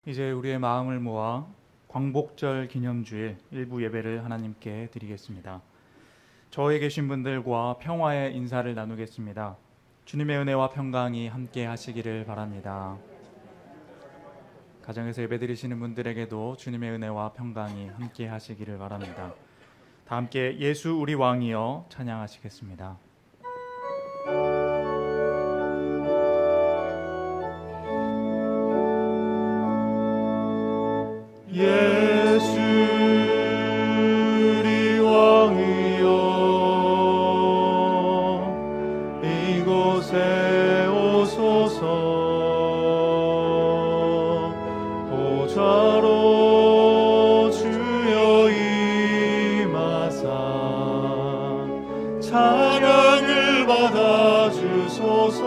이제 우리의 마음을 모아 광복절 기념주일 일부 예배를 하나님께 드리겠습니다. 저에 계신 분들과 평화의 인사를 나누겠습니다. 주님의 은혜와 평강이 함께 하시기를 바랍니다. 가정에서 예배 드리시는 분들에게도 주님의 은혜와 평강이 함께 하시기를 바랍니다. 다 함께 예수 우리 왕이여 찬양하시겠습니다. 예수 우리 왕이여 이곳에 오소서. 보좌로 주여 임하사 찬양을 받아 주소서.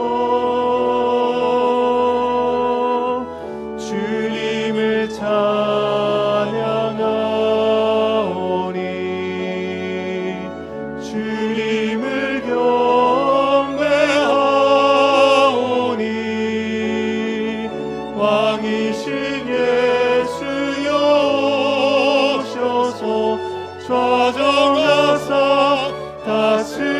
주님을 찬양하오니 주님을 경배하오니 왕이신 예수여 오셔서 좌정하사 다스리소서.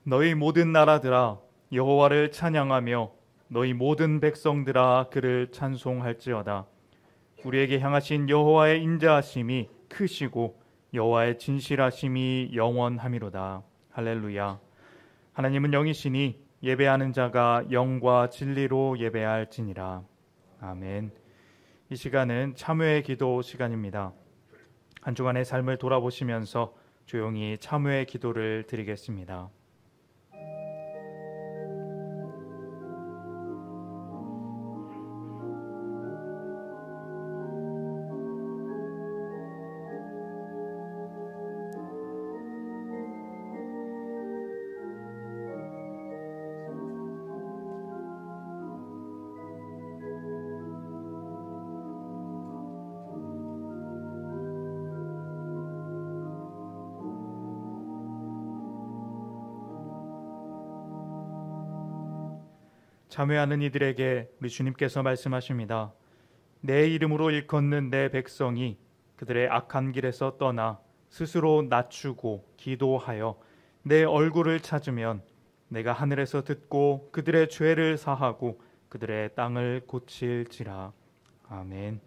너희 모든 나라들아 여호와를 찬양하며 너희 모든 백성들아 그를 찬송할지어다. 우리에게 향하신 여호와의 인자하심이 크시고 여호와의 진실하심이 영원함이로다. 할렐루야. 하나님은 영이시니 예배하는 자가 영과 진리로 예배할지니라. 아멘. 이 시간은 참회의 기도 시간입니다. 한 주간의 삶을 돌아보시면서 조용히 참회의 기도를 드리겠습니다. 참회하는 이들에게 우리 주님께서 말씀하십니다. 내 이름으로 일컫는 내 백성이 그들의 악한 길에서 떠나 스스로 낮추고 기도하여 내 얼굴을 찾으면 내가 하늘에서 듣고 그들의 죄를 사하고 그들의 땅을 고칠지라. 아멘.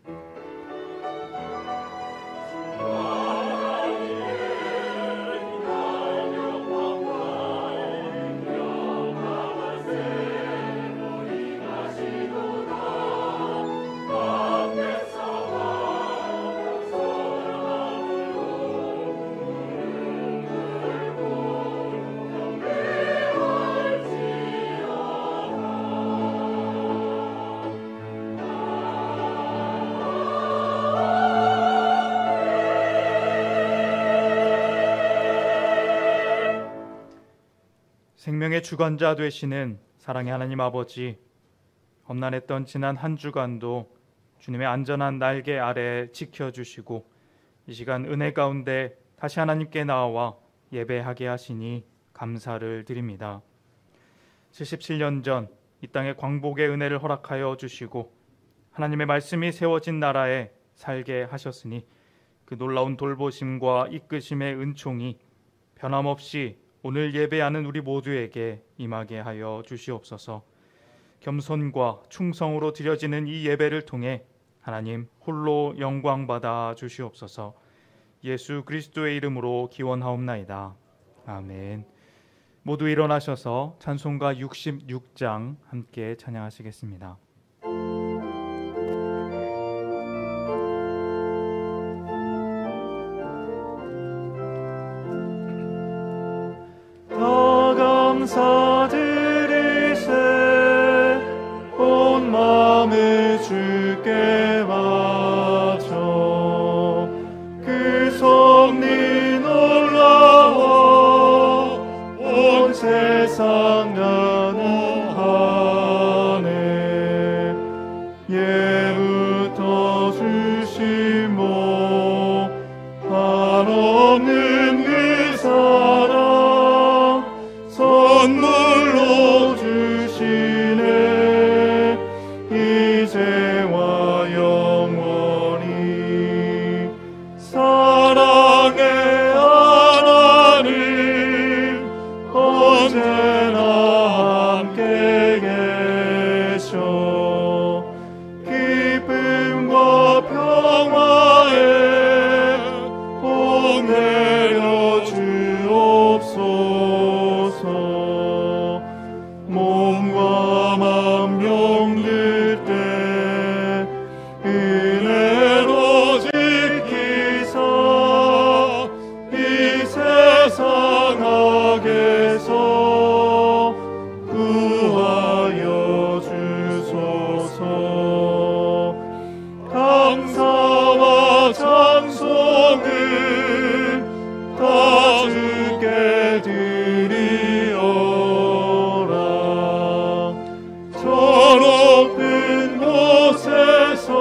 생명의 주관자 되시는 사랑의 하나님 아버지, 험난했던 지난 한 주간도 주님의 안전한 날개 아래 지켜주시고 이 시간 은혜 가운데 다시 하나님께 나와 예배하게 하시니 감사를 드립니다. 77년 전 이 땅에 광복의 은혜를 허락하여 주시고 하나님의 말씀이 세워진 나라에 살게 하셨으니 그 놀라운 돌보심과 이끄심의 은총이 변함없이 오늘 예배하는 우리 모두에게 임하게 하여 주시옵소서. 겸손과 충성으로 드려지는 이 예배를 통해 하나님 홀로 영광 받아 주시옵소서. 예수 그리스도의 이름으로 기원하옵나이다. 아멘. 모두 일어나셔서 찬송가 66장 함께 찬양하시겠습니다. 감사드리세 온 마음을 주께 바쳐 그 섭리 놀라워 온 세상 나누하네. 예부터 주신 복 바로 없는 그 사랑 선물로 주시네. 이제와 영원히 사랑의 하나님 언제나 함께 계셔 기쁨과 평화에 복 내려 주옵소서. 몸과 맘 병들 때 은혜로 지키사 이 세상 악에서 구하여 주소서. 감사와 찬송은 다 주께 드리어라. 저 높은 곳에서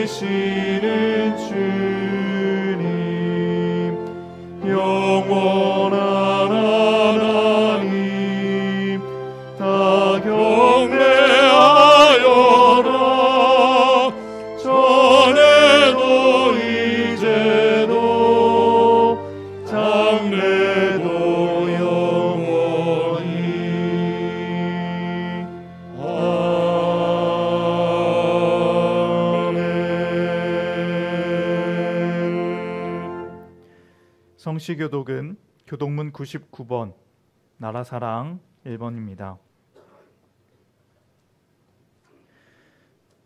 다스리시는 주님 영원한 하나님 다 경배하여라. 전에도 이제도 장래도 영원히 아멘. 성시교독은 교독문 99번 나라사랑 1번입니다.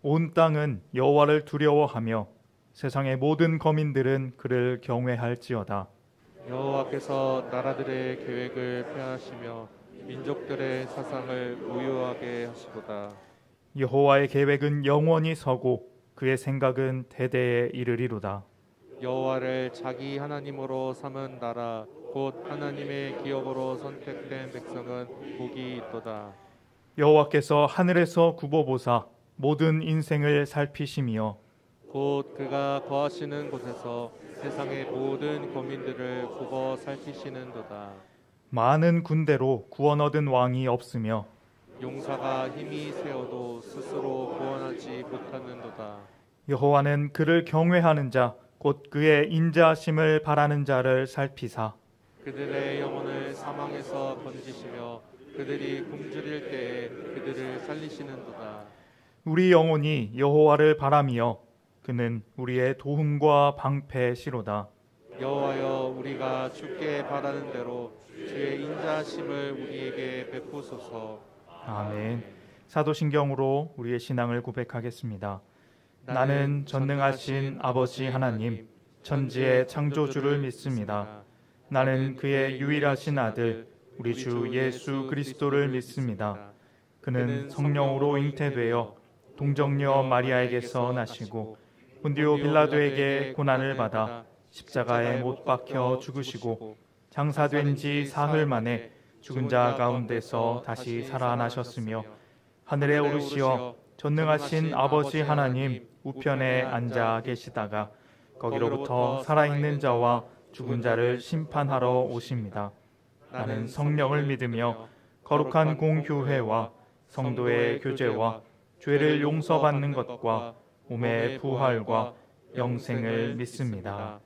온 땅은 여호와를 두려워하며 세상의 모든 거민들은 그를 경외할지어다. 여호와께서 나라들의 계획을 폐하시며 민족들의 사상을 무효하게 하시도다. 여호와의 계획은 영원히 서고 그의 생각은 대대에 이르리로다. 여호와를 자기 하나님으로 삼은 나라 곧 하나님의 기업으로 선택된 백성은 복이 있도다. 여호와께서 하늘에서 굽어보사 모든 인생을 살피시며 곧 그가 거하시는 곳에서 세상의 모든 거민들을 굽어 살피시는도다. 많은 군대로 구원 얻은 왕이 없으며 용사가 힘이 세어도 스스로 구원하지 못하는도다. 여호와는 그를 경외하는 자 곧 그의 인자하심을 바라는 자를 살피사 그들의 영혼을 사망에서 건지시며 그들이 굶주릴 때에 그들을 살리시는도다. 우리 영혼이 여호와를 바라며 그는 우리의 도움과 방패시로다. 여호와여 우리가 주께 바라는 대로 주의 인자하심을 우리에게 베푸소서. 아멘. 사도신경으로 우리의 신앙을 고백하겠습니다. 나는 전능하신 아버지 하나님 천지의 창조주를 믿습니다. 나는 그의 유일하신 아들 우리 주 예수 그리스도를 믿습니다. 그는 성령으로 잉태되어 동정녀 마리아에게서 나시고 본디오 빌라도에게 고난을 받아 십자가에 못 박혀 죽으시고 장사된 지 사흘 만에 죽은 자 가운데서 다시 살아나셨으며 하늘에 오르시어 전능하신 아버지 하나님 우편에 앉아 계시다가 거기로부터 살아있는 자와 죽은 자를 심판하러 오십니다. 나는 성령을 믿으며 거룩한 공교회와 성도의 교제와 죄를 용서받는 것과 몸의 부활과 영생을 믿습니다.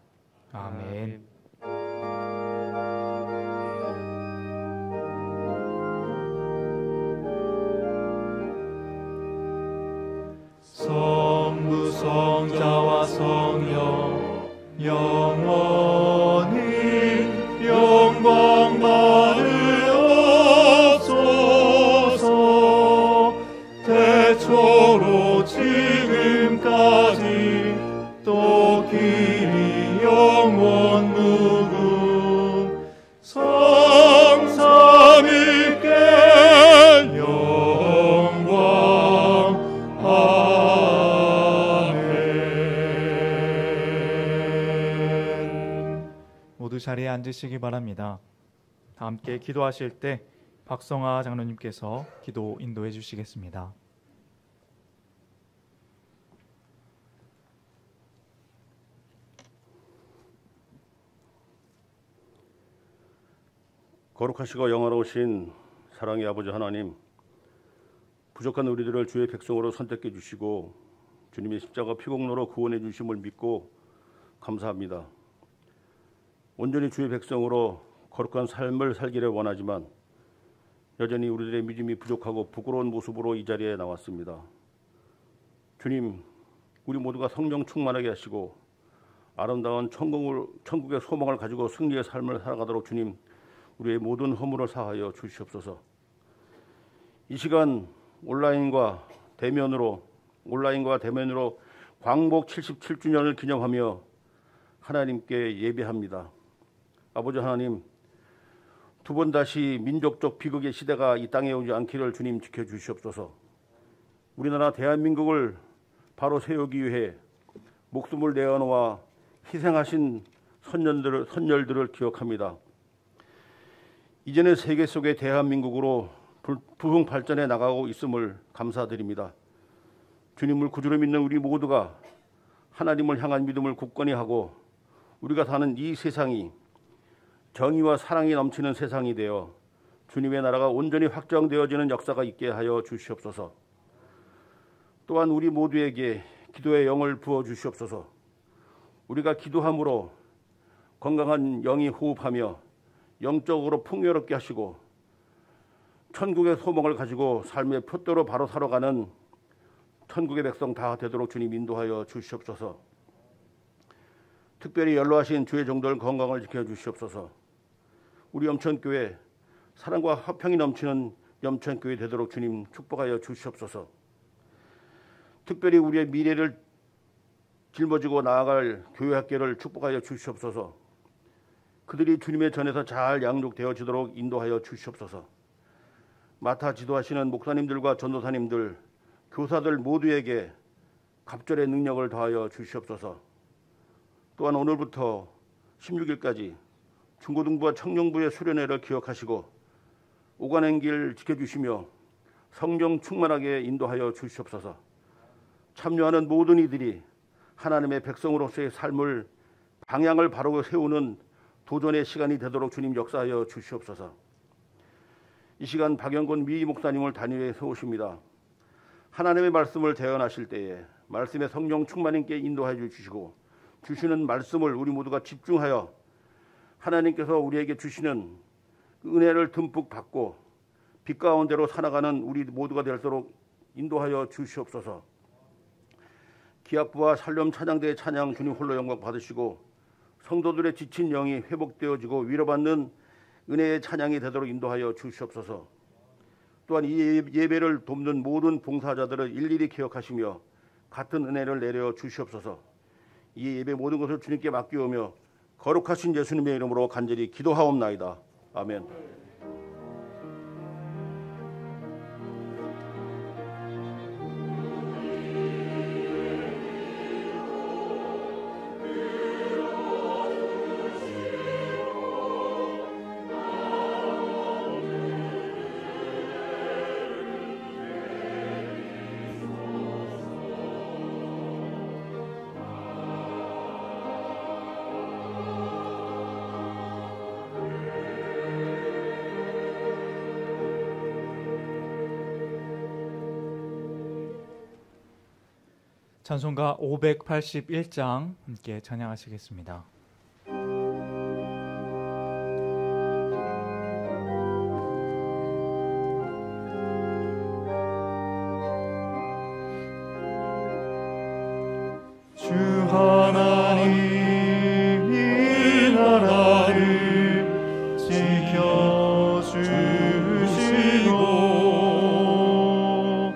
아멘. 성부 성자와 성령 영원히 영광 받으옵소서. 태초로 지금까지 또 길이 영원 무궁 성삼위께 영광 아멘. 모두 자리에 앉으시기 바랍니다. 다 함께 기도하실 때 박성아 장로님께서 기도 인도해 주시겠습니다. 거룩하시고 영원하신 사랑의 아버지 하나님, 부족한 우리들을 주의 백성으로 선택해 주시고 주님의 십자가 피공로로 구원해 주심을 믿고 감사합니다. 온전히 주의 백성으로 거룩한 삶을 살기를 원하지만 여전히 우리들의 믿음이 부족하고 부끄러운 모습으로 이 자리에 나왔습니다. 주님, 우리 모두가 성령 충만하게 하시고 아름다운 천국의 소망을 가지고 승리의 삶을 살아가도록 주님, 우리의 모든 허물을 사하여 주시옵소서. 이 시간 온라인과 대면으로 광복 77주년을 기념하며 하나님께 예배합니다. 아버지 하나님, 두 번 다시 민족적 비극의 시대가 이 땅에 오지 않기를 주님 지켜주시옵소서. 우리나라 대한민국을 바로 세우기 위해 목숨을 내어놓아 희생하신 선열들을 기억합니다. 이제는 세계 속의 대한민국으로 부흥 발전해 나가고 있음을 감사드립니다. 주님을 구주로 믿는 우리 모두가 하나님을 향한 믿음을 굳건히 하고 우리가 사는 이 세상이 정의와 사랑이 넘치는 세상이 되어 주님의 나라가 온전히 확정되어지는 역사가 있게 하여 주시옵소서. 또한 우리 모두에게 기도의 영을 부어 주시옵소서. 우리가 기도함으로 건강한 영이 호흡하며 영적으로 풍요롭게 하시고 천국의 소망을 가지고 삶의 표대로 바로 살아가는 천국의 백성 다 되도록 주님 인도하여 주시옵소서. 특별히 연로하신 주의 종들 건강을 지켜주시옵소서. 우리 염천교회 사랑과 화평이 넘치는 염천교회 되도록 주님 축복하여 주시옵소서. 특별히 우리의 미래를 짊어지고 나아갈 교회학교를 축복하여 주시옵소서. 그들이 주님의 전에서 잘 양육되어지도록 인도하여 주시옵소서. 맡아 지도하시는 목사님들과 전도사님들, 교사들 모두에게 갑절의 능력을 더하여 주시옵소서. 또한 오늘부터 16일까지 중고등부와 청년부의 수련회를 기억하시고 오가는 길 지켜주시며 성령 충만하게 인도하여 주시옵소서. 참여하는 모든 이들이 하나님의 백성으로서의 삶을 방향을 바로 세우는 도전의 시간이 되도록 주님 역사하여 주시옵소서. 이 시간 박영권 미 목사님을 단위에 세우십니다. 하나님의 말씀을 대언하실 때에 말씀의 성령 충만님께 인도하여 주시고 주시는 말씀을 우리 모두가 집중하여 하나님께서 우리에게 주시는 은혜를 듬뿍 받고 빛 가운데로 살아가는 우리 모두가 될수록 인도하여 주시옵소서. 기합부와 살렘 찬양대의 찬양 주님 홀로 영광 받으시고 성도들의 지친 영이 회복되어지고 위로받는 은혜의 찬양이 되도록 인도하여 주시옵소서. 또한 이 예배를 돕는 모든 봉사자들을 일일이 기억하시며 같은 은혜를 내려 주시옵소서. 이 예배 모든 것을 주님께 맡기오며 거룩하신 예수님의 이름으로 간절히 기도하옵나이다. 아멘. 찬송가 581장 함께 찬양하시겠습니다. 주 하나님 이 나라를 지켜주시고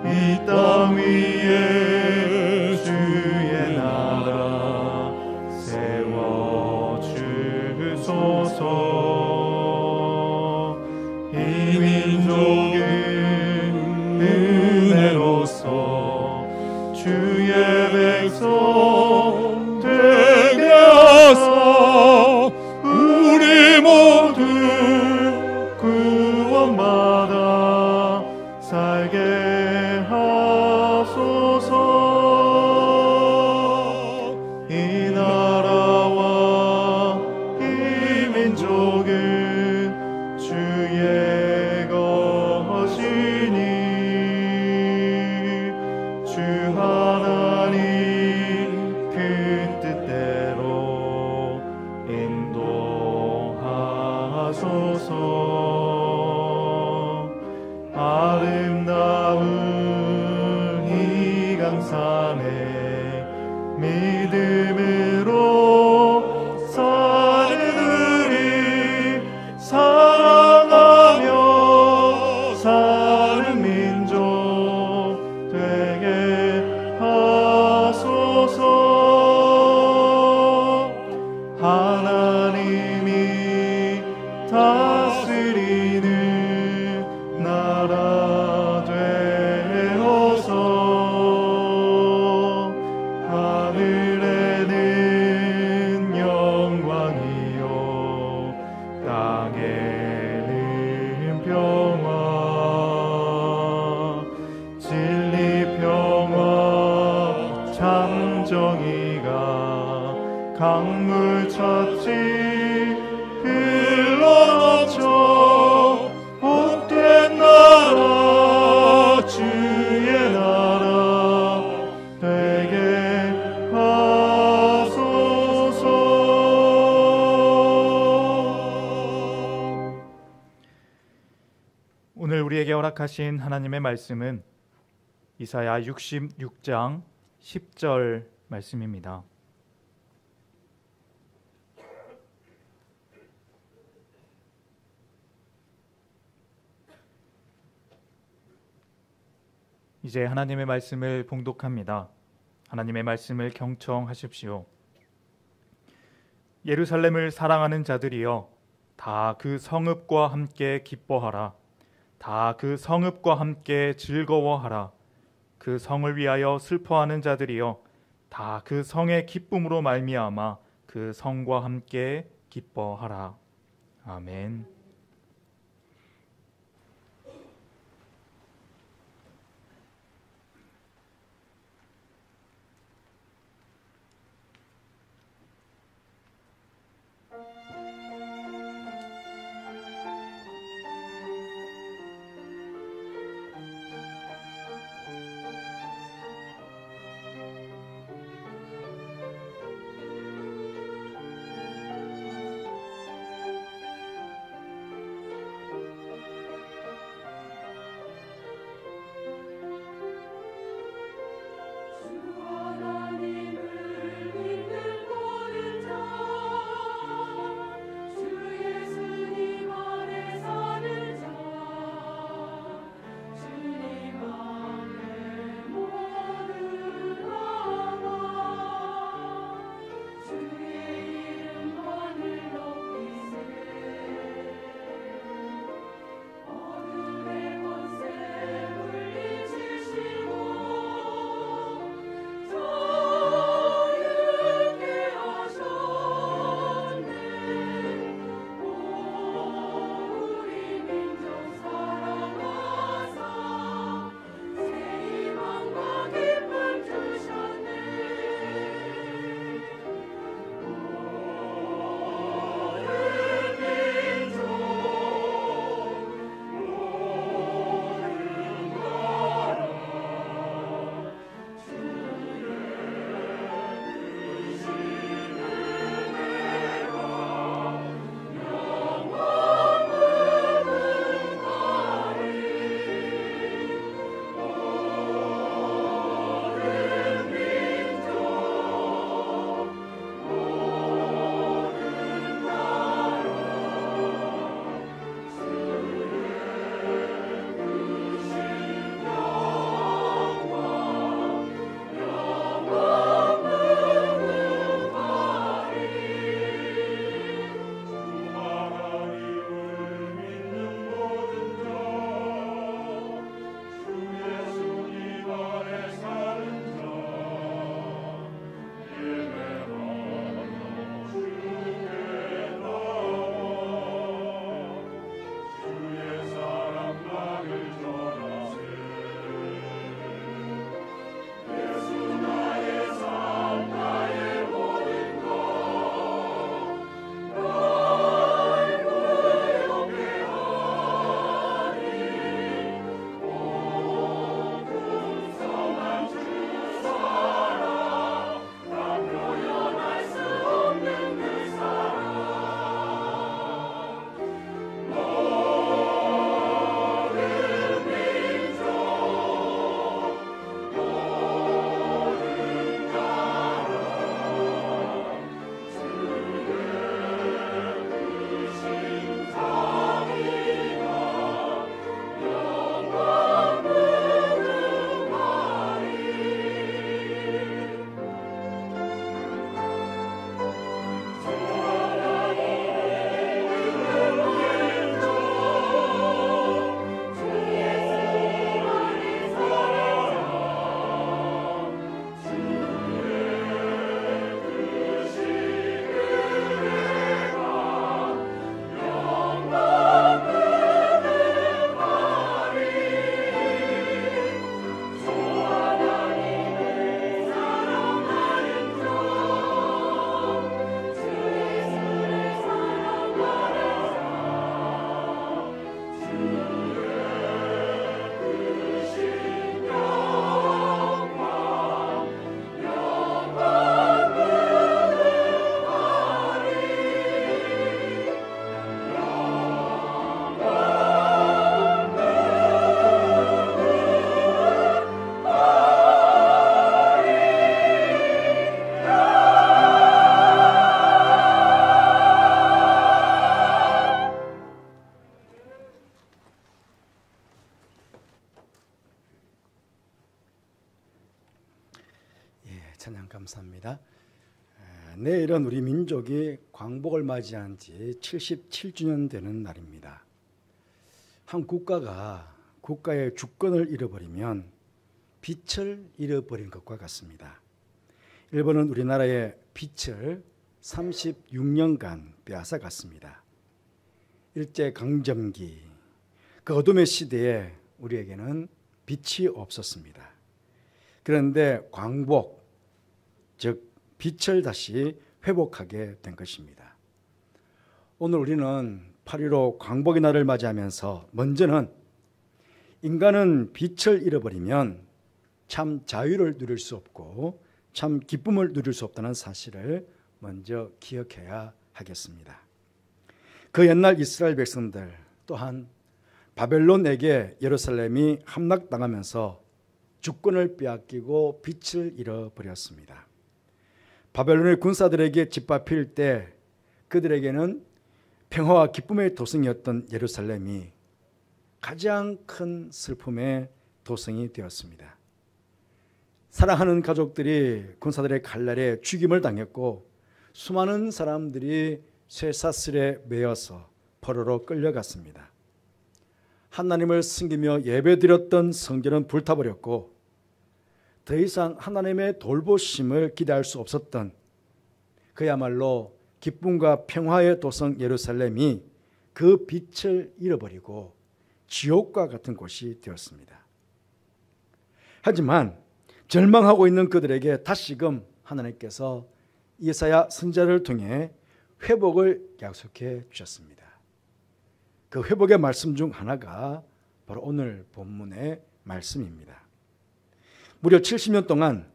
이 땅 위에 주의 나라 세워 네가 강물 찾지 흘러넘쳐 복된 나라 주의 나라 되게 하소서. 오늘 우리에게 허락하신 하나님의 말씀은 이사야 66장 10절 말씀입니다. 이제 하나님의 말씀을 봉독합니다. 하나님의 말씀을 경청하십시오. 예루살렘을 사랑하는 자들이여, 다 그 성읍과 함께 기뻐하라. 다 그 성읍과 함께 즐거워하라. 그 성을 위하여 슬퍼하는 자들이여, 다 그 성의 기쁨으로 말미암아 그 성과 함께 기뻐하라. 아멘. 감사합니다. 내일은 우리 민족이 광복을 맞이한 지 77주년 되는 날입니다. 한 국가가 국가의 주권을 잃어버리면 빛을 잃어버린 것과 같습니다. 일본은 우리나라의 빛을 36년간 빼앗아갔습니다. 일제강점기, 그 어둠의 시대에 우리에게는 빛이 없었습니다. 그런데 광복, 즉 빛을 다시 회복하게 된 것입니다. 오늘 우리는 8.15 광복의 날을 맞이하면서 먼저는 인간은 빛을 잃어버리면 참 자유를 누릴 수 없고 참 기쁨을 누릴 수 없다는 사실을 먼저 기억해야 하겠습니다. 그 옛날 이스라엘 백성들 또한 바벨론에게 예루살렘이 함락당하면서 주권을 빼앗기고 빛을 잃어버렸습니다. 바벨론의 군사들에게 짓밟힐 때 그들에게는 평화와 기쁨의 도성이었던 예루살렘이 가장 큰 슬픔의 도성이 되었습니다. 사랑하는 가족들이 군사들의 칼날에 죽임을 당했고 수많은 사람들이 쇠사슬에 매여서 포로로 끌려갔습니다. 하나님을 섬기며 예배드렸던 성전은 불타버렸고 더 이상 하나님의 돌보심을 기대할 수 없었던 그야말로 기쁨과 평화의 도성 예루살렘이 그 빛을 잃어버리고 지옥과 같은 곳이 되었습니다. 하지만 절망하고 있는 그들에게 다시금 하나님께서 이사야 선지자를 통해 회복을 약속해 주셨습니다. 그 회복의 말씀 중 하나가 바로 오늘 본문의 말씀입니다. 무려 70년 동안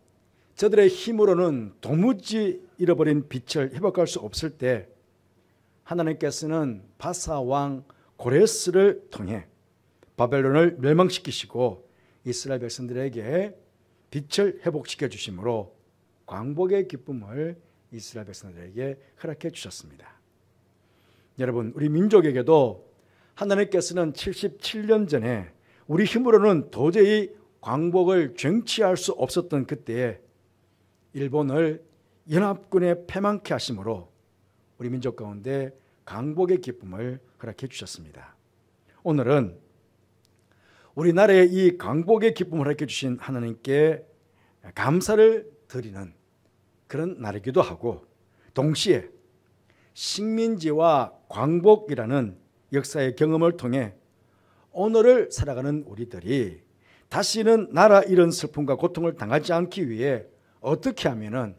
저들의 힘으로는 도무지 잃어버린 빛을 회복할 수 없을 때 하나님께서는 바사 왕 고레스를 통해 바벨론을 멸망시키시고 이스라엘 백성들에게 빛을 회복시켜 주심으로 광복의 기쁨을 이스라엘 백성들에게 허락해 주셨습니다. 여러분, 우리 민족에게도 하나님께서는 77년 전에 우리 힘으로는 도저히 광복을 쟁취할 수 없었던 그때에 일본을 연합군에 패망케 하심으로 우리 민족 가운데 광복의 기쁨을 허락해 주셨습니다. 오늘은 우리나라의 이 광복의 기쁨을 허락해 주신 하나님께 감사를 드리는 그런 날이기도 하고 동시에 식민지와 광복이라는 역사의 경험을 통해 오늘을 살아가는 우리들이 다시는 나라 잃은 슬픔과 고통을 당하지 않기 위해 어떻게 하면은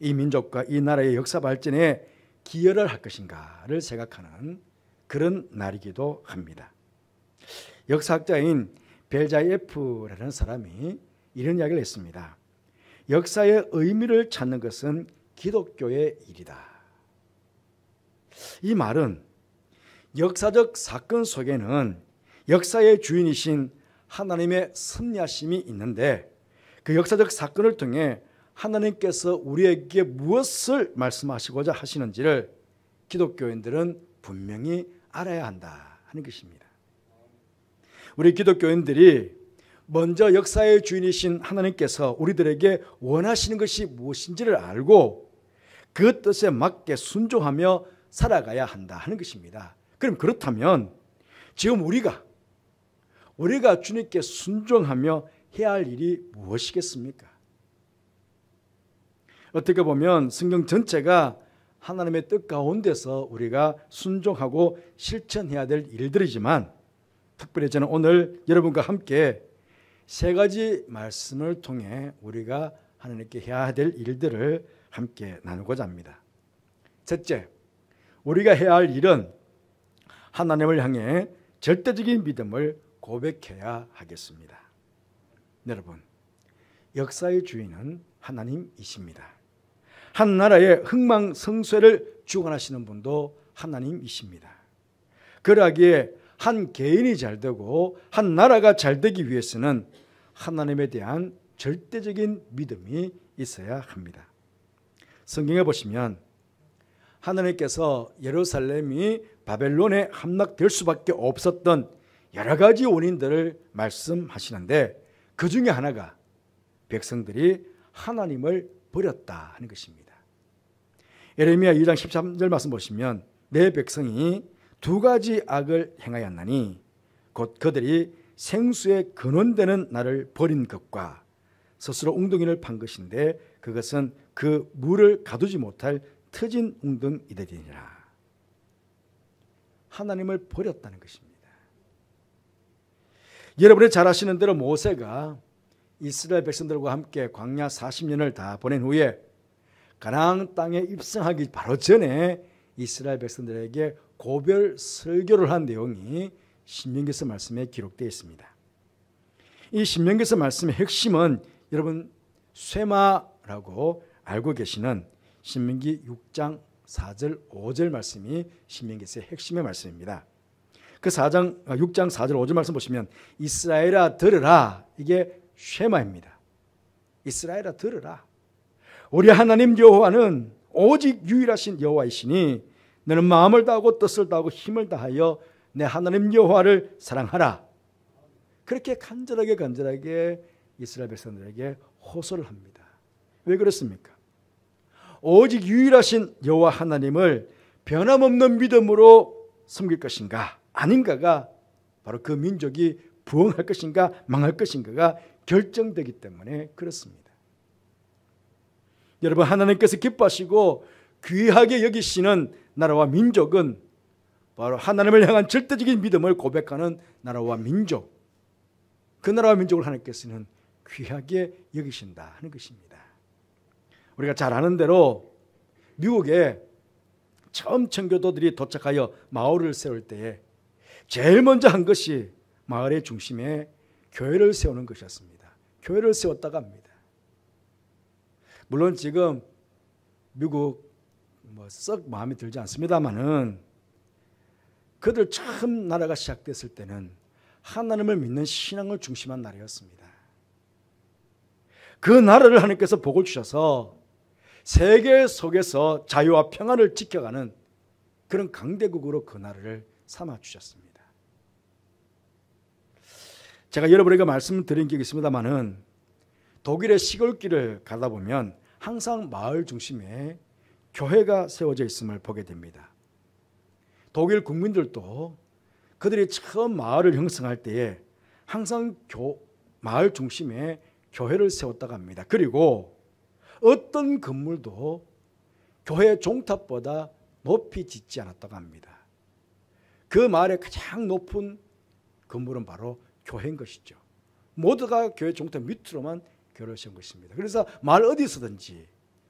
이 민족과 이 나라의 역사 발전에 기여를 할 것인가를 생각하는 그런 날이기도 합니다. 역사학자인 벨자예프라는 사람이 이런 이야기를 했습니다. 역사의 의미를 찾는 것은 기독교의 일이다. 이 말은 역사적 사건 속에는 역사의 주인이신 하나님의 섭리하심이 있는데 그 역사적 사건을 통해 하나님께서 우리에게 무엇을 말씀하시고자 하시는지를 기독교인들은 분명히 알아야 한다 하는 것입니다. 우리 기독교인들이 먼저 역사의 주인이신 하나님께서 우리들에게 원하시는 것이 무엇인지를 알고 그 뜻에 맞게 순종하며 살아가야 한다 하는 것입니다. 그럼 그렇다면 지금 우리가 주님께 순종하며 해야 할 일이 무엇이겠습니까? 어떻게 보면 성경 전체가 하나님의 뜻 가운데서 우리가 순종하고 실천해야 될 일들이지만 특별히 저는 오늘 여러분과 함께 세 가지 말씀을 통해 우리가 하나님께 해야 될 일들을 함께 나누고자 합니다. 첫째, 우리가 해야 할 일은 하나님을 향해 절대적인 믿음을 고백해야 하겠습니다. 여러분, 역사의 주인은 하나님이십니다. 한 나라의 흥망성쇠를 주관하시는 분도 하나님이십니다. 그러기에 한 개인이 잘 되고 한 나라가 잘 되기 위해서는 하나님에 대한 절대적인 믿음이 있어야 합니다. 성경에 보시면 하나님께서 예루살렘이 바벨론에 함락될 수밖에 없었던 여러 가지 원인들을 말씀하시는데 그 중에 하나가 백성들이 하나님을 버렸다 하는 것입니다. 예레미야 2장 13절 말씀 보시면 내 백성이 두 가지 악을 행하였나니 곧 그들이 생수의 근원되는 나를 버린 것과 스스로 웅덩이를 판 것인데 그것은 그 물을 가두지 못할 터진 웅덩이들이니라. 하나님을 버렸다는 것입니다. 여러분이 잘 아시는 대로 모세가 이스라엘 백성들과 함께 광야 40년을 다 보낸 후에 가나안 땅에 입성하기 바로 전에 이스라엘 백성들에게 고별 설교를 한 내용이 신명기서 말씀에 기록되어 있습니다. 이 신명기서 말씀의 핵심은 여러분 쇠마라고 알고 계시는 신명기 6장 4절 5절 말씀이 신명기서의 핵심의 말씀입니다. 그 6장 4절 5절 말씀 보시면 이스라엘아 들으라, 이게 쉐마입니다. 이스라엘아 들으라. 우리 하나님 여호와는 오직 유일하신 여호와이시니 너는 마음을 다하고 뜻을 다하고 힘을 다하여 내 하나님 여호와를 사랑하라. 그렇게 간절하게 이스라엘 백성들에게 호소를 합니다. 왜 그렇습니까? 오직 유일하신 여호와 하나님을 변함없는 믿음으로 섬길 것인가 아닌가가 바로 그 민족이 부흥할 것인가 망할 것인가가 결정되기 때문에 그렇습니다. 여러분, 하나님께서 기뻐하시고 귀하게 여기시는 나라와 민족은 바로 하나님을 향한 절대적인 믿음을 고백하는 나라와 민족, 그 나라와 민족을 하나님께서는 귀하게 여기신다 하는 것입니다. 우리가 잘 아는 대로 미국에 처음 청교도들이 도착하여 마을을 세울 때에 제일 먼저 한 것이 마을의 중심에 교회를 세우는 것이었습니다. 교회를 세웠다고 합니다. 물론 지금 미국 썩 마음에 들지 않습니다만은 그들 처음 나라가 시작됐을 때는 하나님을 믿는 신앙을 중심한 나라였습니다. 그 나라를 하나님께서 복을 주셔서 세계 속에서 자유와 평안을 지켜가는 그런 강대국으로 그 나라를 삼아 주셨습니다. 제가 여러분에게 말씀드린 적이 있습니다만은 독일의 시골길을 가다 보면 항상 마을 중심에 교회가 세워져 있음을 보게 됩니다. 독일 국민들도 그들이 처음 마을을 형성할 때에 항상 마을 중심에 교회를 세웠다고 합니다. 그리고 어떤 건물도 교회 종탑보다 높이 짓지 않았다고 합니다. 그 마을의 가장 높은 건물은 바로 교회인 것이죠. 모두가 교회 종탑 밑으로만 교회를 세운 것입니다. 그래서 마을 어디서든지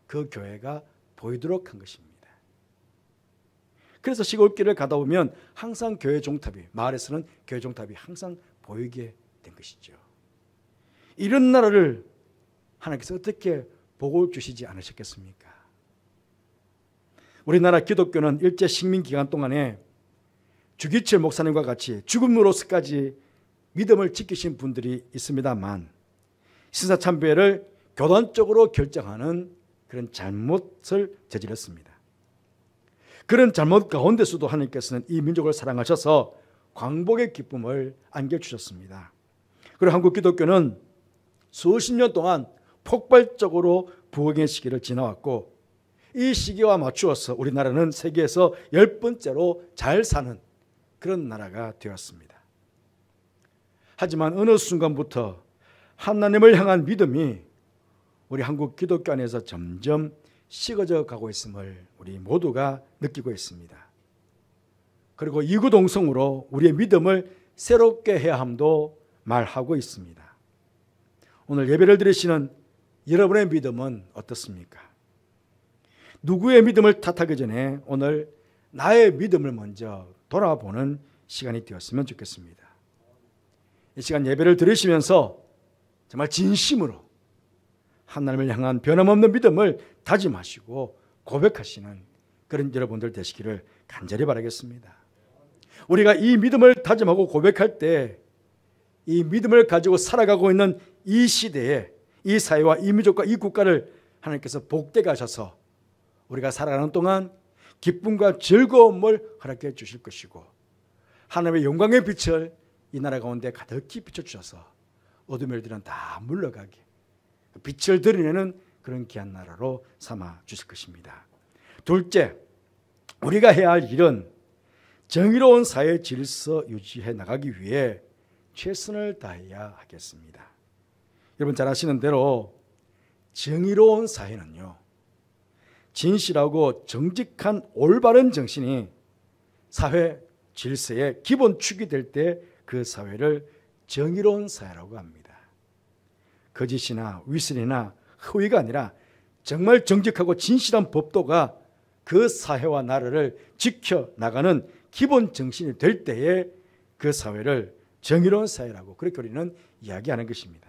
그 교회가 보이도록 한 것입니다. 그래서 시골길을 가다 보면 항상 교회 종탑이, 마을에서는 교회 종탑이 항상 보이게 된 것이죠. 이런 나라를 하나님께서 어떻게 복을 주시지 않으셨겠습니까? 우리나라 기독교는 일제 식민 기간 동안에 주기철 목사님과 같이 죽음으로서까지 믿음을 지키신 분들이 있습니다만 신사참배를 교단적으로 결정하는 그런 잘못을 저질렀습니다. 그런 잘못 가운데서도 하나님께서는 이 민족을 사랑하셔서 광복의 기쁨을 안겨주셨습니다. 그리고 한국 기독교는 수십 년 동안 폭발적으로 부흥의 시기를 지나왔고 이 시기와 맞추어서 우리나라는 세계에서 10번째로 잘 사는 그런 나라가 되었습니다. 하지만 어느 순간부터 하나님을 향한 믿음이 우리 한국 기독교 안에서 점점 식어져 가고 있음을 우리 모두가 느끼고 있습니다. 그리고 이구동성으로 우리의 믿음을 새롭게 해야 함도 말하고 있습니다. 오늘 예배를 드리시는 여러분의 믿음은 어떻습니까? 누구의 믿음을 탓하기 전에 오늘 나의 믿음을 먼저 돌아보는 시간이 되었으면 좋겠습니다. 이 시간 예배를 들으시면서 정말 진심으로 하나님을 향한 변함없는 믿음을 다짐하시고 고백하시는 그런 여러분들 되시기를 간절히 바라겠습니다. 우리가 이 믿음을 다짐하고 고백할 때 이 믿음을 가지고 살아가고 있는 이 시대에 이 사회와 이 민족과 이 국가를 하나님께서 복되게 하셔서 우리가 살아가는 동안 기쁨과 즐거움을 허락해 주실 것이고 하나님의 영광의 빛을 이 나라 가운데 가득히 비춰주셔서 어둠의 일들은 다 물러가게 빛을 드러내는 그런 귀한 나라로 삼아 주실 것입니다. 둘째, 우리가 해야 할 일은 정의로운 사회 질서 유지해 나가기 위해 최선을 다해야 하겠습니다. 여러분 잘 아시는 대로 정의로운 사회는요, 진실하고 정직한 올바른 정신이 사회 질서의 기본 축이 될 때 그 사회를 정의로운 사회라고 합니다. 거짓이나 위선이나 허위가 아니라 정말 정직하고 진실한 법도가 그 사회와 나라를 지켜나가는 기본 정신이 될 때에 그 사회를 정의로운 사회라고 그렇게 우리는 이야기하는 것입니다.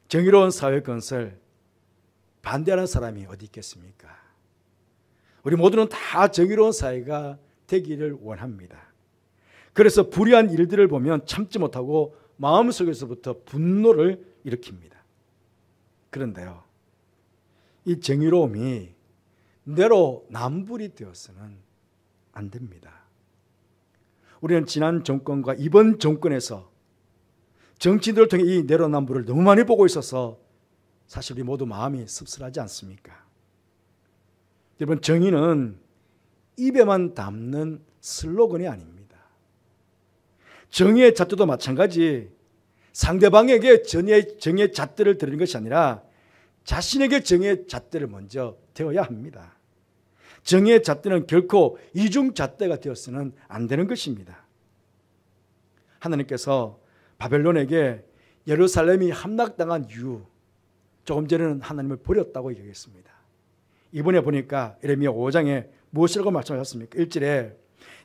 정의로운 사회 건설 반대하는 사람이 어디 있겠습니까? 우리 모두는 다 정의로운 사회가 되기를 원합니다. 그래서 불의한 일들을 보면 참지 못하고 마음속에서부터 분노를 일으킵니다. 그런데요, 이 정의로움이 내로남불이 되어서는 안 됩니다. 우리는 지난 정권과 이번 정권에서 정치인들을 통해 이 내로남불을 너무 많이 보고 있어서 사실 우리 모두 마음이 씁쓸하지 않습니까? 여러분, 정의는 입에만 담는 슬로건이 아닙니다. 정의의 잣대도 마찬가지, 상대방에게 정의의 잣대를 드리는 것이 아니라 자신에게 정의의 잣대를 먼저 되어야 합니다. 정의의 잣대는 결코 이중 잣대가 되어서는 안 되는 것입니다. 하나님께서 바벨론에게 예루살렘이 함락당한 이유, 조금 전에는 하나님을 버렸다고 얘기했습니다. 이번에 보니까 예레미야 5장에 무엇이라고 말씀하셨습니까? 1절에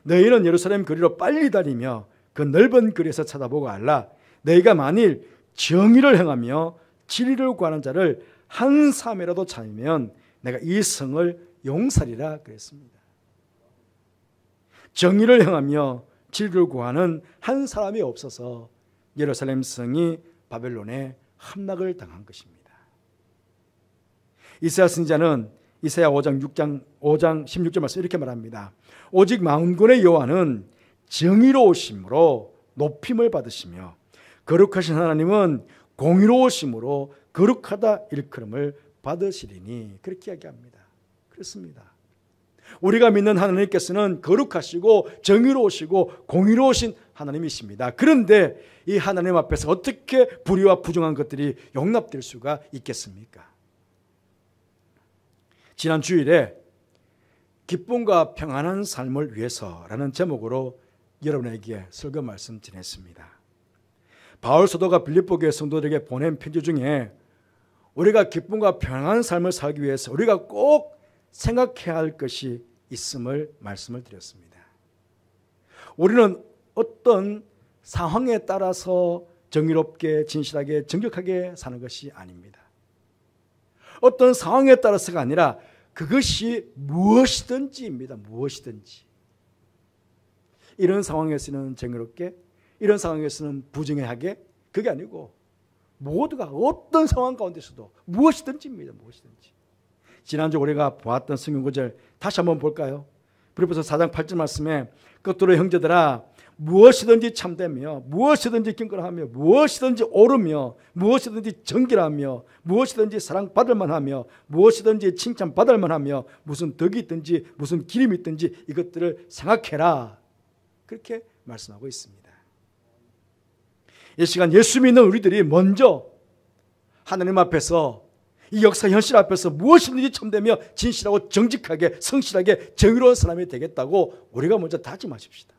너희는 예루살렘 거리로 빨리 다니며 그 넓은 거리에서 쳐다보고 알라. 너희가 만일 정의를 행하며 진리를 구하는 자를 한 사람이라도 찾으면 내가 이 성을 용서하리라 그랬습니다. 정의를 행하며 진리를 구하는 한 사람이 없어서 예루살렘 성이 바벨론에 함락을 당한 것입니다. 이사야 선지자는 이사야 5장 16절 말씀 이렇게 말합니다. 오직 만군의 여호와는 정의로우심으로 높임을 받으시며 거룩하신 하나님은 공의로우심으로 거룩하다 일컬음을 받으시리니, 그렇게 이야기합니다. 그렇습니다. 우리가 믿는 하나님께서는 거룩하시고 정의로우시고 공의로우신 하나님이십니다. 그런데 이 하나님 앞에서 어떻게 불의와 부정한 것들이 용납될 수가 있겠습니까? 지난 주일에 기쁨과 평안한 삶을 위해서라는 제목으로 여러분에게 설교 말씀 전했습니다. 바울 사도가 빌립보 교회 성도들에게 보낸 편지 중에 우리가 기쁨과 평안한 삶을 살기 위해서 우리가 꼭 생각해야 할 것이 있음을 말씀을 드렸습니다. 우리는 어떤 상황에 따라서 정의롭게 진실하게 정직하게 사는 것이 아닙니다. 어떤 상황에 따라서가 아니라 그것이 무엇이든지입니다. 무엇이든지. 이런 상황에서는 정의롭게, 이런 상황에서는 부정하게, 그게 아니고 모두가 어떤 상황 가운데서도 무엇이든지입니다. 무엇이든지. 지난주 우리가 보았던 성경 구절 다시 한번 볼까요? 빌립보서 4장 8절 말씀에 끝으로 형제들아 무엇이든지 참되며 무엇이든지 경건하며 무엇이든지 옳으며 무엇이든지 정결하며 무엇이든지 사랑받을 만하며 무엇이든지 칭찬받을 만하며 무슨 덕이 있든지 무슨 기름이 있든지 이것들을 생각해라, 그렇게 말씀하고 있습니다. 이 시간 예수 믿는 우리들이 먼저 하나님 앞에서 이 역사 현실 앞에서 무엇이든지 참되며 진실하고 정직하게 성실하게 정의로운 사람이 되겠다고 우리가 먼저 다짐하십시다.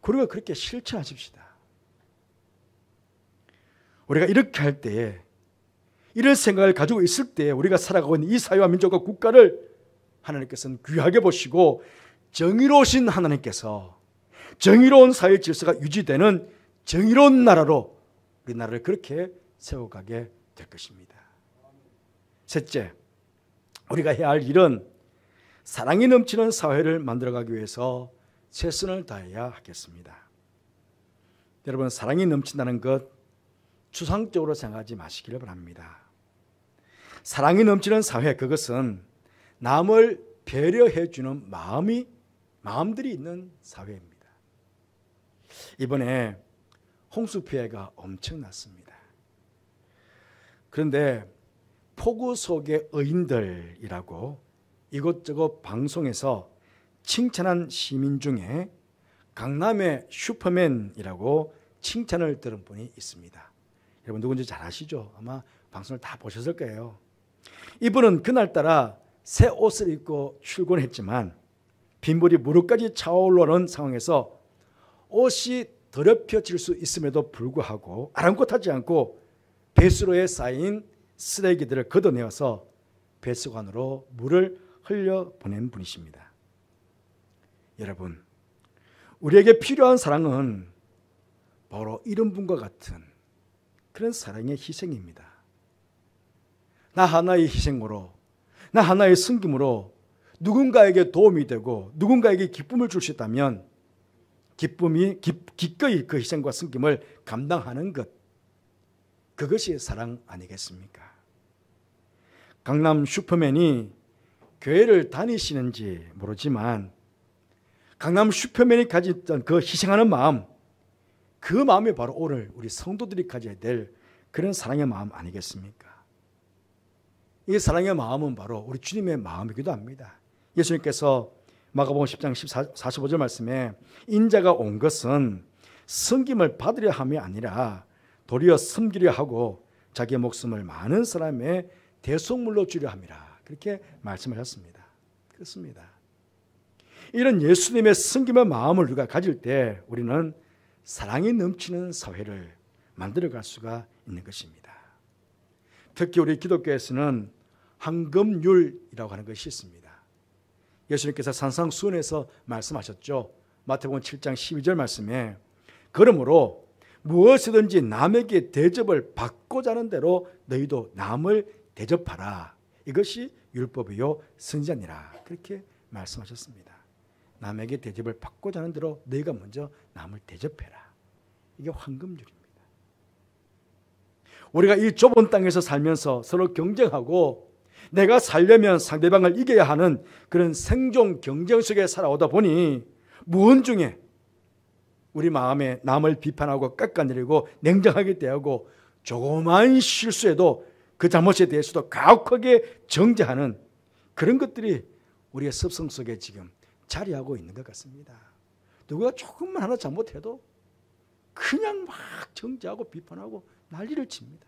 그리고 그렇게 실천하십시다. 우리가 이렇게 할 때에, 이런 생각을 가지고 있을 때에 우리가 살아가고 있는 이 사회와 민족과 국가를 하나님께서는 귀하게 보시고 정의로우신 하나님께서 정의로운 사회 질서가 유지되는 정의로운 나라로 우리나라를 그렇게 세워가게 될 것입니다. 셋째, 우리가 해야 할 일은 사랑이 넘치는 사회를 만들어가기 위해서 최선을 다해야 하겠습니다. 여러분, 사랑이 넘친다는 것 추상적으로 생각하지 마시기를 바랍니다. 사랑이 넘치는 사회, 그것은 남을 배려해 주는 마음들이 있는 사회입니다. 이번에 홍수 피해가 엄청났습니다. 그런데 폭우 속의 의인들이라고 이것저것 방송에서 칭찬한 시민 중에 강남의 슈퍼맨이라고 칭찬을 들은 분이 있습니다. 여러분 누군지 잘 아시죠? 아마 방송을 다 보셨을 거예요. 이분은 그날따라 새 옷을 입고 출근했지만 빗물이 무릎까지 차오르는 상황에서 옷이 더럽혀질 수 있음에도 불구하고 아랑곳하지 않고 배수로에 쌓인 쓰레기들을 걷어내어서 배수관으로 물을 흘려보낸 분이십니다. 여러분, 우리에게 필요한 사랑은 바로 이런 분과 같은 그런 사랑의 희생입니다. 나 하나의 희생으로, 나 하나의 섬김으로 누군가에게 도움이 되고 누군가에게 기쁨을 줄 수 있다면 기꺼이 그 희생과 섬김을 감당하는 것, 그것이 사랑 아니겠습니까? 강남 슈퍼맨이 교회를 다니시는지 모르지만 강남 슈퍼맨이 가졌던 그 희생하는 마음, 그 마음이 바로 오늘 우리 성도들이 가져야 될 그런 사랑의 마음 아니겠습니까? 이 사랑의 마음은 바로 우리 주님의 마음이기도 합니다. 예수님께서 마가복음 10장 45절 말씀에 인자가 온 것은 섬김을 받으려 함이 아니라 도리어 섬기려 하고 자기의 목숨을 많은 사람의 대속물로 주려 함이라, 그렇게 말씀하셨습니다. 그렇습니다. 이런 예수님의 섬김의 마음을 우리가 가질 때 우리는 사랑이 넘치는 사회를 만들어갈 수가 있는 것입니다. 특히 우리 기독교에서는 황금률이라고 하는 것이 있습니다. 예수님께서 산상수훈에서 말씀하셨죠. 마태복음 7장 12절 말씀에 그러므로 무엇이든지 남에게 대접을 받고자 하는 대로 너희도 남을 대접하라. 이것이 율법이요 선지자니라. 그렇게 말씀하셨습니다. 남에게 대접을 받고자 하는 대로 너희가 먼저 남을 대접해라. 이게 황금률입니다. 우리가 이 좁은 땅에서 살면서 서로 경쟁하고 내가 살려면 상대방을 이겨야 하는 그런 생존 경쟁 속에 살아오다 보니 무언중에 우리 마음에 남을 비판하고 깎아내리고 냉정하게 대하고 조그마한 실수에도 그 잘못에 대해서도 가혹하게 정죄하는 그런 것들이 우리의 습성 속에 지금 자리하고 있는 것 같습니다. 누가 조금만 하나 잘못해도 그냥 막 정죄하고 비판하고 난리를 칩니다.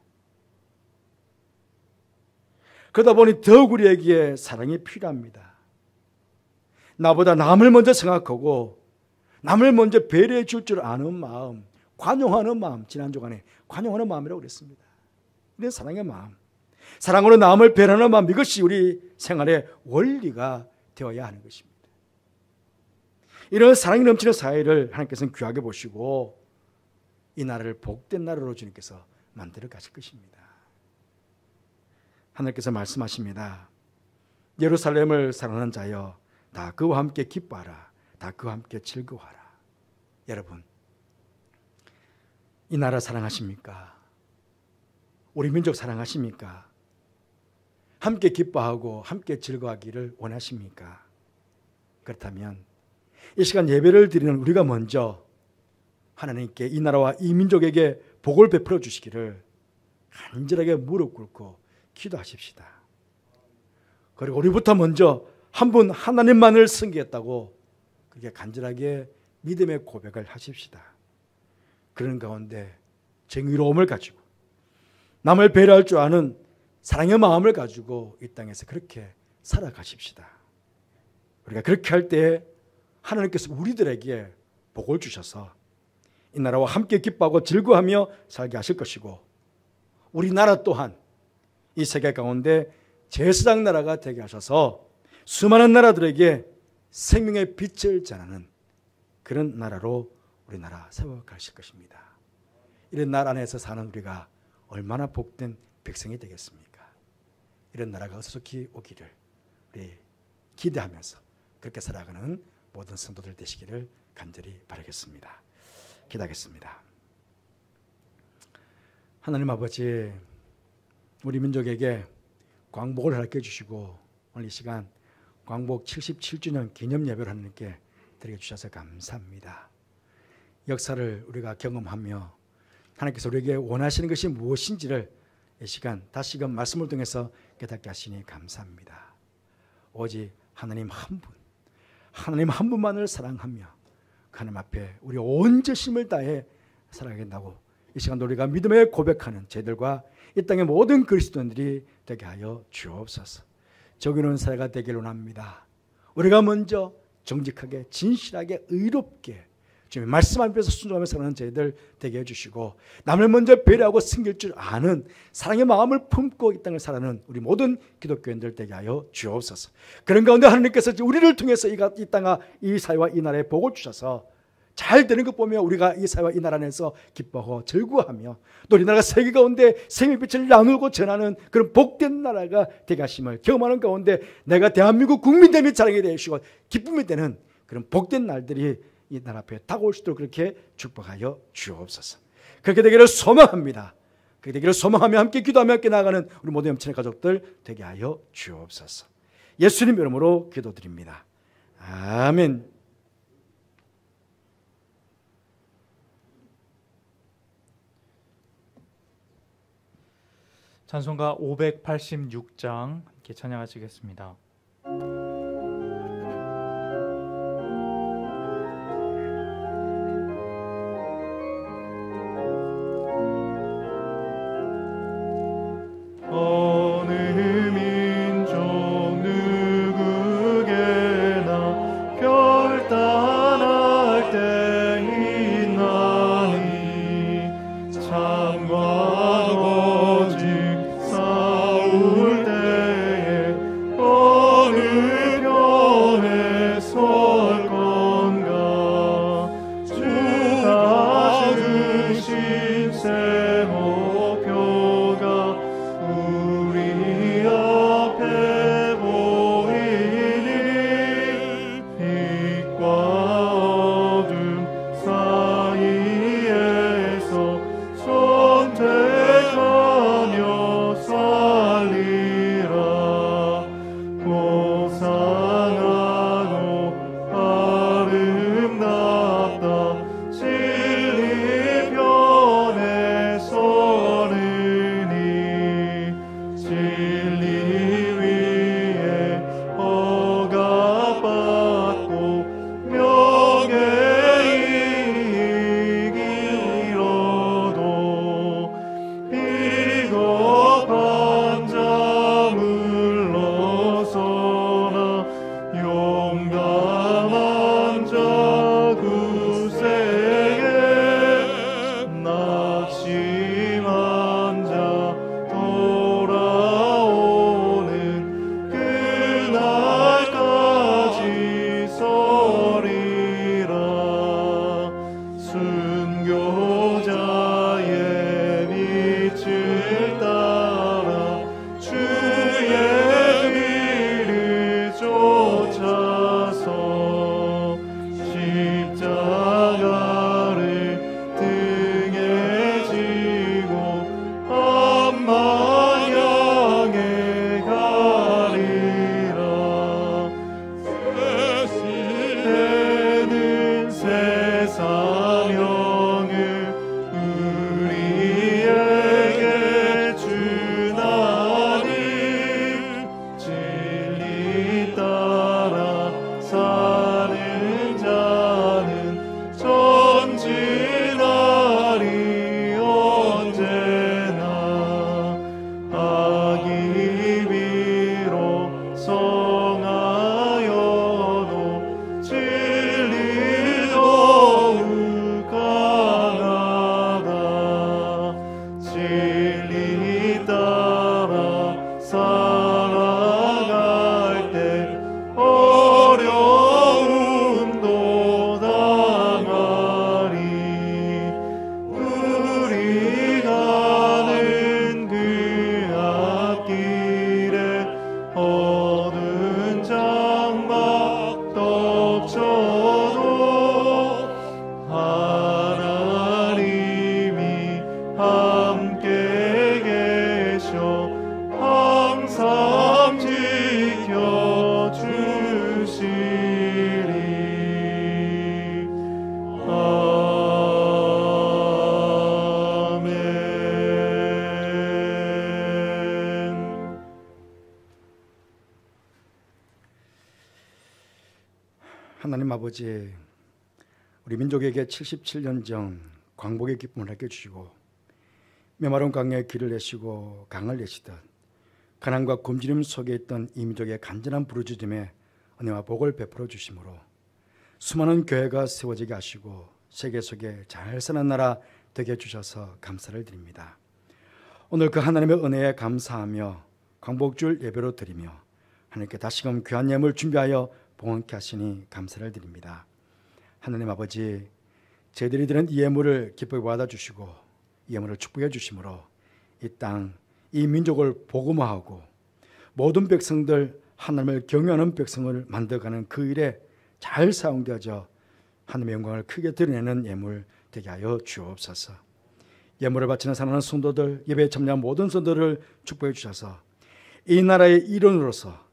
그러다 보니 더욱 우리에게 사랑이 필요합니다. 나보다 남을 먼저 생각하고 남을 먼저 배려해 줄 줄 아는 마음, 관용하는 마음, 지난 주간에 관용하는 마음이라고 그랬습니다. 이런 사랑의 마음, 사랑으로 남을 배려하는 마음, 이것이 우리 생활의 원리가 되어야 하는 것입니다. 이런 사랑이 넘치는 사회를 하나님께서는 귀하게 보시고 이 나라를 복된 나라로 주님께서 만들어 가실 것입니다. 하나님께서 말씀하십니다. 예루살렘을 사랑하는 자여 다 그와 함께 기뻐하라. 다 그와 함께 즐거워하라. 여러분, 이 나라 사랑하십니까? 우리 민족 사랑하십니까? 함께 기뻐하고 함께 즐거워하기를 원하십니까? 그렇다면 이 시간 예배를 드리는 우리가 먼저 하나님께 이 나라와 이 민족에게 복을 베풀어 주시기를 간절하게 무릎 꿇고 기도하십시다. 그리고 우리부터 먼저 한 분 하나님만을 섬기겠다고 그렇게 간절하게 믿음의 고백을 하십시다. 그런 가운데 정의로움을 가지고 남을 배려할 줄 아는 사랑의 마음을 가지고 이 땅에서 그렇게 살아가십시다. 우리가 그렇게 할 때 하나님께서 우리들에게 복을 주셔서 이 나라와 함께 기뻐하고 즐거워하며 살게 하실 것이고 우리나라 또한 이 세계 가운데 제사장 나라가 되게 하셔서 수많은 나라들에게 생명의 빛을 전하는 그런 나라로 우리나라 세워가실 것입니다. 이런 나라 안에서 사는 우리가 얼마나 복된 백성이 되겠습니까? 이런 나라가 어수속히 오기를 우리 기대하면서 그렇게 살아가는 모든 성도들 되시기를 간절히 바라겠습니다. 기도하겠습니다. 하나님 아버지, 우리 민족에게 광복을 허락해 주시고 오늘 이 시간 광복 77주년 기념 예배를 하나님께 드리게 주셔서 감사합니다. 역사를 우리가 경험하며 하나님께서 우리에게 원하시는 것이 무엇인지를 이 시간 다시금 말씀을 통해서 깨닫게 하시니 감사합니다. 오직 하나님 한 분, 하나님 한 분만을 사랑하며 그 하나님 앞에 우리 온 전심을 다해 살아가겠다고 이 시간 우리가 믿음에 고백하는 저희들과 이 땅의 모든 그리스도인들이 되게 하여 주옵소서. 정의로운 사회가 되기를 원합니다. 우리가 먼저 정직하게 진실하게 의롭게 주님의 말씀 앞에서 순종하며 살아가는 저희들 되게 해주시고, 남을 먼저 배려하고 섬길 줄 아는 사랑의 마음을 품고 이 땅을 살아가는 우리 모든 기독교인들 되게 하여 주옵소서. 그런 가운데 하나님께서 우리를 통해서 이 땅과 이 사회와 이 나라에 복을 주셔서 잘 되는 것 보며 우리가 이 사회와 이 나라 안에서 기뻐하고 즐거워하며 또 우리나라가 세계 가운데 생명의 빛을 나누고 전하는 그런 복된 나라가 되게 하심을 경험하는 가운데 내가 대한민국 국민됨이 자랑이 되시고 기쁨이 되는 그런 복된 날들이 이 나라 앞에 다가올 수 있도록 그렇게 축복하여 주옵소서. 그렇게 되기를 소망합니다. 그렇게 되기를 소망하며 함께 기도하며 함께 나아가는 우리 모든 영천의 가족들 되게 하여 주옵소서. 예수님 이름으로 기도드립니다. 아멘. 찬송가 586장 함께 찬양하시겠습니다. 어느 민족 누구게나 결단할 때 있나니 참과 오직 싸울 때에 하나님 아버지, 우리 민족에게 77년 전 광복의 기쁨을 안겨주시고 메마른 강에 길을 내시고 강을 내시듯 가난과 굶주림 속에 있던 이 민족의 간절한 부르짖음에 은혜와 복을 베풀어 주심으로 수많은 교회가 세워지게 하시고 세계 속에 잘 사는 나라 되게 해주셔서 감사를 드립니다. 오늘 그 하나님의 은혜에 감사하며 광복절 예배로 드리며 하나님께 다시금 귀한 예물 준비하여 봉헌케 하시니 감사를 드립니다. 하나님 아버지, 저희들이 드린 이 예물을 기쁘게 받아주시고 이 예물을 축복해 주심으로 이 땅, 이 민족을 복음화하고 모든 백성들 하나님을 경외하는 백성을 만들어가는 그 일에 잘 사용되어져 하나님의 영광을 크게 드러내는 예물 되게 하여 주옵소서. 예물을 바치는 사랑하는 성도들, 예배에 참여한 모든 성도들을 축복해 주셔서 이 나라의 일원으로서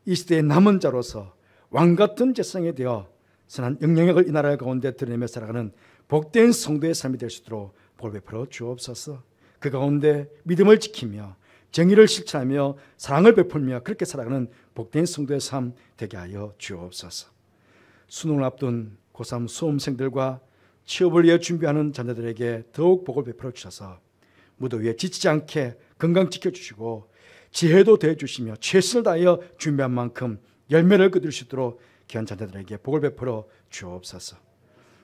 이 시대의 남은 자로서 왕같은 재성이 되어 선한 영향력을 이 나라 가운데 드러내며 살아가는 복된 성도의 삶이 될 수 있도록 복을 베풀어 주옵소서. 그 가운데 믿음을 지키며 정의를 실천하며 사랑을 베풀며 그렇게 살아가는 복된 성도의 삶 되게 하여 주옵소서. 수능을 앞둔 고3 수험생들과 취업을 위해 준비하는 자녀들에게 더욱 복을 베풀어 주셔서 무더위에 지치지 않게 건강 지켜주시고 지혜도 더해주시며 최선을 다하여 준비한 만큼 열매를 거둘 수 있도록 귀한 자녀들에게 복을 베풀어 주옵소서.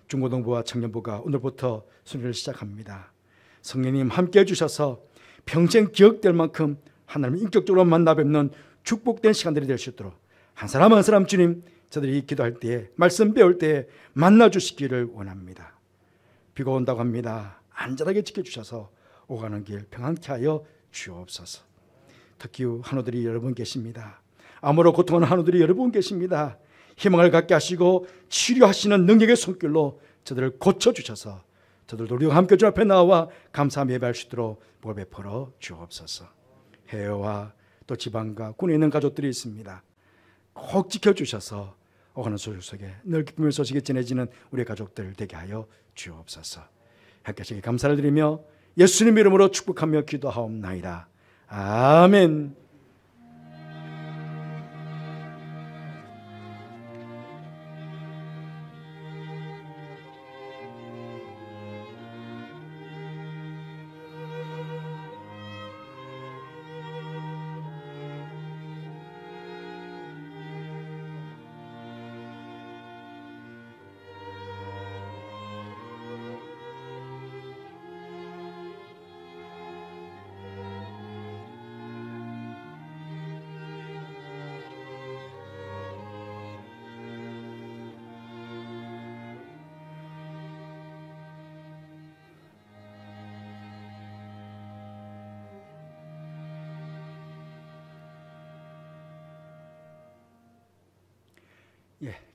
중고등부와 청년부가 오늘부터 순회를 시작합니다. 성령님 함께해 주셔서 평생 기억될 만큼 하나님을 인격적으로 만나 뵙는 축복된 시간들이 될 수 있도록 한 사람 한 사람 주님, 저들이 기도할 때에 말씀 배울 때에 만나 주시기를 원합니다. 비가 온다고 합니다. 안전하게 지켜주셔서 오가는 길 평안케 하여 주옵소서. 특히 한우들이 여러분 계십니다. 암으로 고통하는 한우들이 여러분 계십니다. 희망을 갖게 하시고 치료하시는 능력의 손길로 저들을 고쳐주셔서 저들도 우리와 함께 주 앞에 나와 감사하며 예배할 수 있도록 복을 베풀어 주옵소서. 해외와 또 지방과 군에 있는 가족들이 있습니다. 꼭 지켜주셔서 오가는 소식 속에 늘 기쁨의 소식이 전해지는 우리 가족들 되게 하여 주옵소서. 함께 하시기 감사를 드리며 예수님 이름으로 축복하며 기도하옵나이다. 아멘.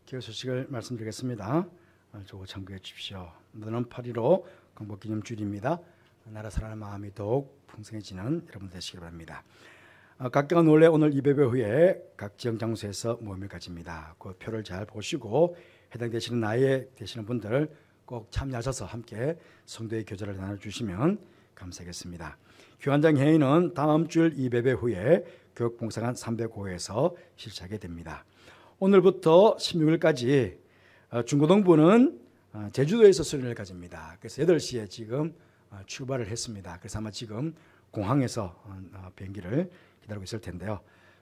기회 소식을 말씀드리겠습니다. 저거 참고해 주십시오. 오늘은 8.15 광복기념주일입니다. 나라 사랑하는 마음이 더욱 풍성해지는 여러분 되시길 바랍니다. 각경은 원래 오늘 예배 후에 각 지역 장소에서 모임을 가집니다. 그 표를 잘 보시고 해당되시는 나이에 되시는 분들 꼭 참여하셔서 함께 성도의 교제를 나눠주시면 감사하겠습니다. 교환장 회의는 다음 주일 예배 후에 교육봉사관 305호에서 실시하게 됩니다. 오늘부터 16일까지 중고등부는 제주도에서 수련을 가집니다. 그래서 8시에 지금 출발을 했습니다. 그래서 아마 지금 공항에서 비행기를 기다리고 있을 텐데요.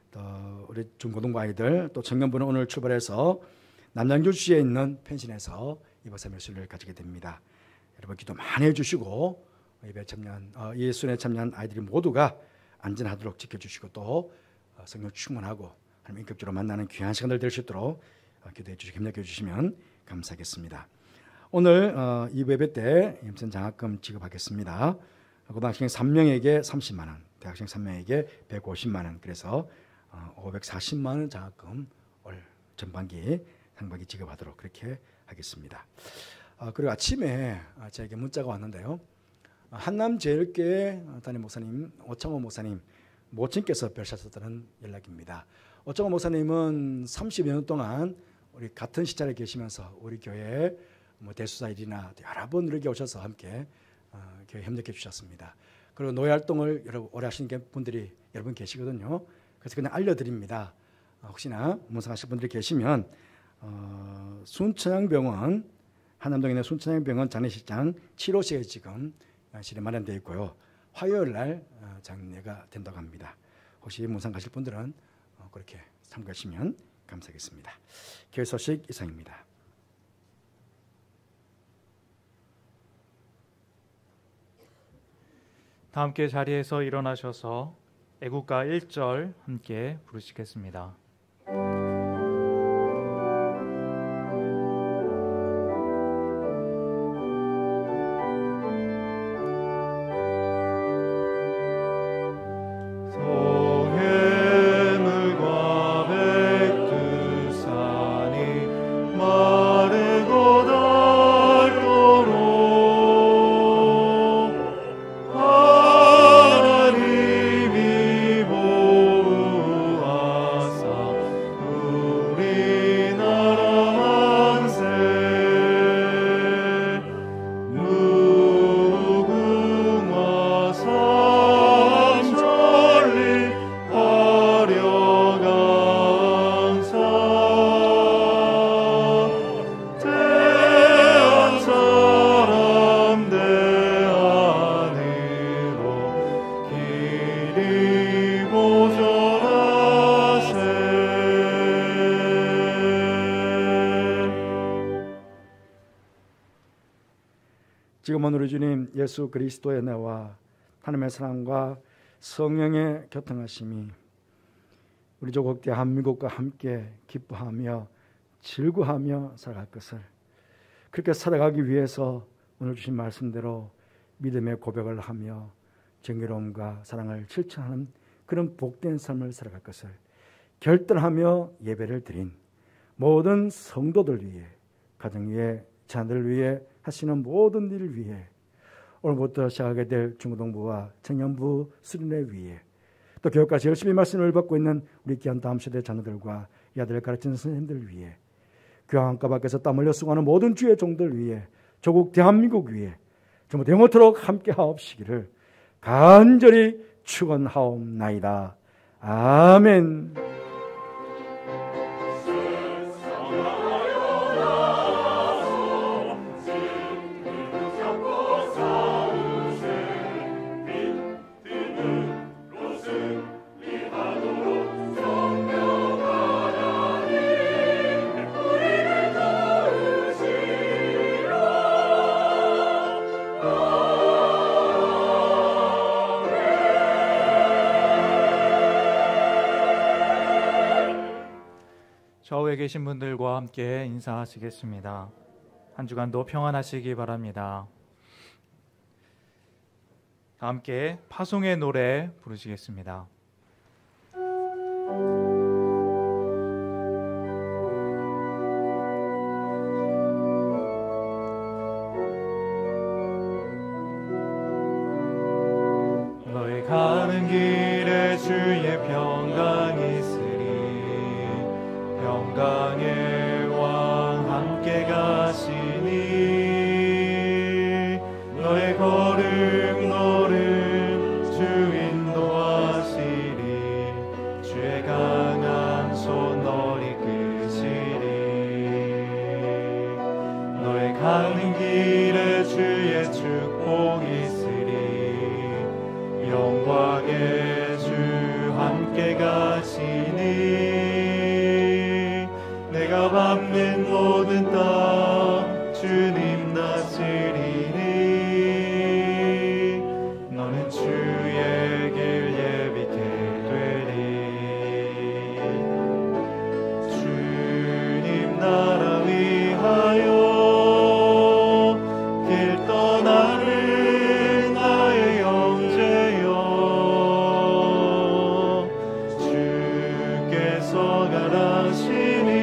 또 우리 중고등부 아이들 또 청년부는 오늘 출발해서 남양주시에 있는 펜션에서 2박 3일 수련을 가지게 됩니다. 여러분 기도 많이 해주시고 예배 참여한 이 수련에 참여한 아이들이 모두가 안전하도록 지켜주시고 또 성령 충만하고 하나님 인격적으로 만나는 귀한 시간들 될 수 있도록 기도해 주시고 협력해 주시면 감사하겠습니다. 오늘 이 예배 때 임선 장학금 지급하겠습니다. 고등학생 3명에게 30만 원, 대학생 3명에게 150만 원, 그래서 540만 원 장학금 올 전반기 상반기 지급하도록 그렇게 하겠습니다. 그리고 아침에 저에게 문자가 왔는데요. 한남제일교회 담임 목사님 오창호 목사님 모친께서 별하셨다는 연락입니다. 오창호 목사님은 30여 년 동안 우리 같은 시찰에 계시면서 우리 교회 대수사 일이나 여러 번 이렇게 오셔서 함께 교회 협력해 주셨습니다. 그리고 노예 활동을 오래 하신 분들이 여러분 계시거든요. 그래서 그냥 알려드립니다. 혹시나 묵상하실 분들이 계시면 순천향병원, 한남동에 있는 순천향병원 장례식장 7호실에 지금 실이 마련되어 있고요. 화요일 날 장례가 된다고 합니다. 혹시 문상 가실 분들은 그렇게 참고하시면 감사하겠습니다. 교회 소식 이상입니다. 다 함께 자리에서 일어나셔서 애국가 1절 함께 부르시겠습니다. 지금은 우리 주님 예수 그리스도의 은혜와 하나님의 사랑과 성령의 교통하심이 우리 조국 대한민국과 함께 기뻐하며 즐거워하며 살아갈 것을, 그렇게 살아가기 위해서 오늘 주신 말씀대로 믿음의 고백을 하며 정의로움과 사랑을 실천하는 그런 복된 삶을 살아갈 것을 결단하며 예배를 드린 모든 성도들 위해, 가정 위해, 자녀들 위해 하시는 모든 일을 위해, 오늘부터 시작하게 될 중고등부와 청년부 수련회 위해, 또 교육까지 열심히 말씀을 받고 있는 우리 귀한 다음 세대 자녀들과 이 아들을 가르치는 선생님들 위해, 교황과 밖에서 땀 흘려 수고하는 모든 주의 종들 위해, 조국 대한민국 위해 정말 영원토록 함께 하옵시기를 간절히 축원하옵나이다. 아멘. 좌우에 계신 분들과 함께 인사하시겠습니다. 한 주간도 평안하시기 바랍니다. 다 함께 파송의 노래 부르시겠습니다. 너희 가는 길에 주의 평강이 있으리. 평강의 왕 함께 가시니 너의 걸음 주 인도하시리. 주의 강한 손 널 이끄시리. 너의 가는 길에 주의 축복이 있으리. 영광의 주 함께 가시니 내가 밟는 모든 땅 주님 다스리니 너는 주의 길 예비케 되리. 주님 나라 위하여 길 떠나는 나의 형제여 주께서 가라시니